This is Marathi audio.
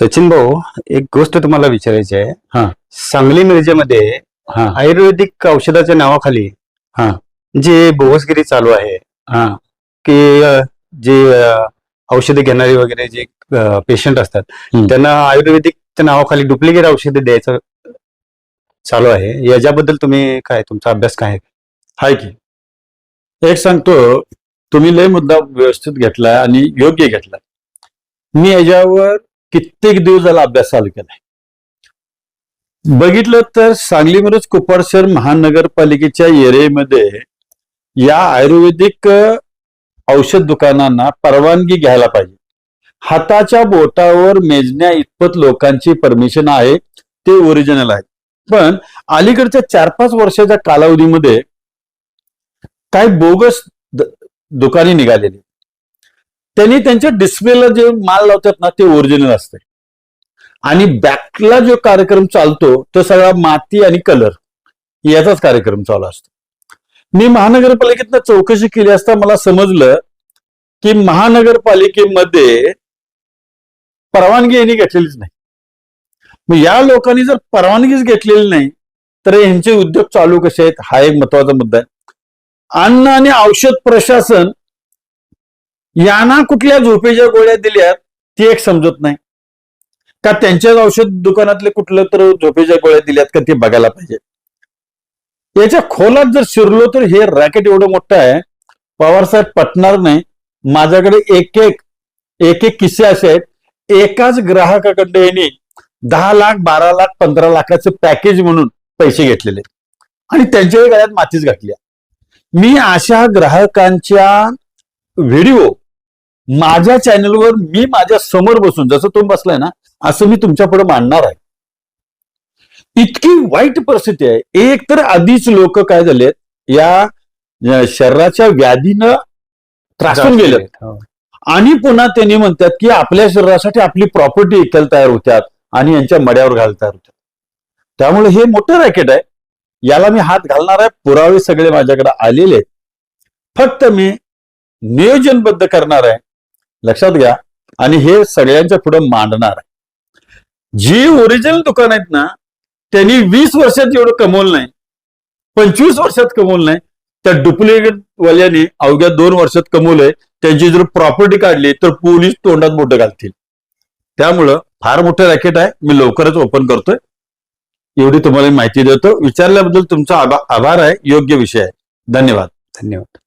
सचिन भाऊ, एक गोष्ट तुम्हाला विचारायची आहे. हा सांगली मिरजेमध्ये हा आयुर्वेदिक औषधाच्या नावाखाली हा जे बोगसगिरी चालू आहे, हा की जे औषधे घेणारे वगैरे जे पेशंट असतात हम्म. त्यांना आयुर्वेदिकच्या नावाखाली डुप्लिकेट औषधे द्यायचं चालू आहे. याच्याबद्दल तुम्ही काय, तुमचा अभ्यास काय आहे? हाय की एक सांगतो, तुम्ही लय मुद्दा व्यवस्थित घेतलाय आणि योग्य घेतलाय. मी याच्यावर कित्येक दिवस झाला अभ्यास चालू केलाय. बघितलं तर सांगली मिरज कुपवाड शहर महानगरपालिकेच्या एरियामध्ये या आयुर्वेदिक औषध दुकानांना परवानगी घ्यायला पाहिजे. हाताच्या बोटावर मेजण्या इतपत लोकांची परमिशन आहे, ते ओरिजिनल आहे. पण अलीकडच्या 4-5 वर्षाच्या कालावधीमध्ये काही बोगस दुकाने निघालेली. त्यांनी त्यांच्या डिस्प्लेला जे माल लावतात ना, ते ओरिजिनल असते आणि बॅकला जो कार्यक्रम चालतो तो सगळा माती आणि कलर याचाच कार्यक्रम चालू असतो. मी महानगरपालिकेतनं चौकशी केली असता मला समजलं की महानगरपालिकेमध्ये परवानगी यांनी घेतलेलीच नाही. मग या लोकांनी जर परवानगीच घेतलेली नाही तर यांचे उद्योग चालू कसे आहेत, हा एक महत्वाचा मुद्दा आहे. अन्न आणि औषध प्रशासन यांना कुठल्या झोपेच्या गोळ्या दिल्यात ती एक समजत नाही का, त्यांच्याच औषध दुकानातले कुठलं तर झोपेच्या गोळ्या दिल्यात का ते बघायला पाहिजे. याच्या खोलात जर शिरलो तर हे रॅकेट एवढं मोठं आहे, पवारसाहेब पटणार नाही. माझ्याकडे एक एक किस्से असे आहेत. एकाच ग्राहकाकडे यांनी 10 लाख 12 लाख 15 लाखाचं पॅकेज म्हणून पैसे घेतलेले आणि त्यांच्याही गळ्यात मातीच घातली. मी अशा ग्राहकांच्या व्हिडिओ माझ्या चॅनलवर मी माझ्या समोर बसून, जसं तुम्ही बसलाय ना असं मी तुमच्या पुढे मांडणार आहे. इतकी वाईट परिस्थिती आहे. एक तर आधीच लोक काय झालेत, या शरीराच्या व्याधीनं त्रासून गेले आणि पुन्हा त्यांनी म्हणतात की आपल्या शरीरासाठी आपली प्रॉपर्टी विकायला तयार होत्यात आणि यांच्या मड्यावर घालता तयार होत्यात. त्यामुळे हे मोठं रॅकेट आहे, याला मी हात घालणार आहे. पुरावे सगळे माझ्याकडे आलेले आहेत. फक्त मी नियोजनबद्ध करणार आहे, लक्षात घ्या, आणि हे सगळ्यांच्या पुढे मांडणार आहे. जी ओरिजिनल दुकान आहेत ना, त्यांनी 20 वर्षात एवढं कमवलं नाही, 25 वर्षात कमवलं नाही. त्या डुप्लिकेट वाल्याने अवघ्या 2 वर्षात कमवलंय. त्यांची जर प्रॉपर्टी काढली तर पोलीस तोंडात बोटं घालतील. त्यामुळं फार मोठं रॅकेट आहे. मी लवकरच ओपन करतोय. एवढी तुम्हाला माहिती देतो. विचारल्याबद्दल तुमचा आभार आहे. योग्य विषय आहे. धन्यवाद. धन्यवाद.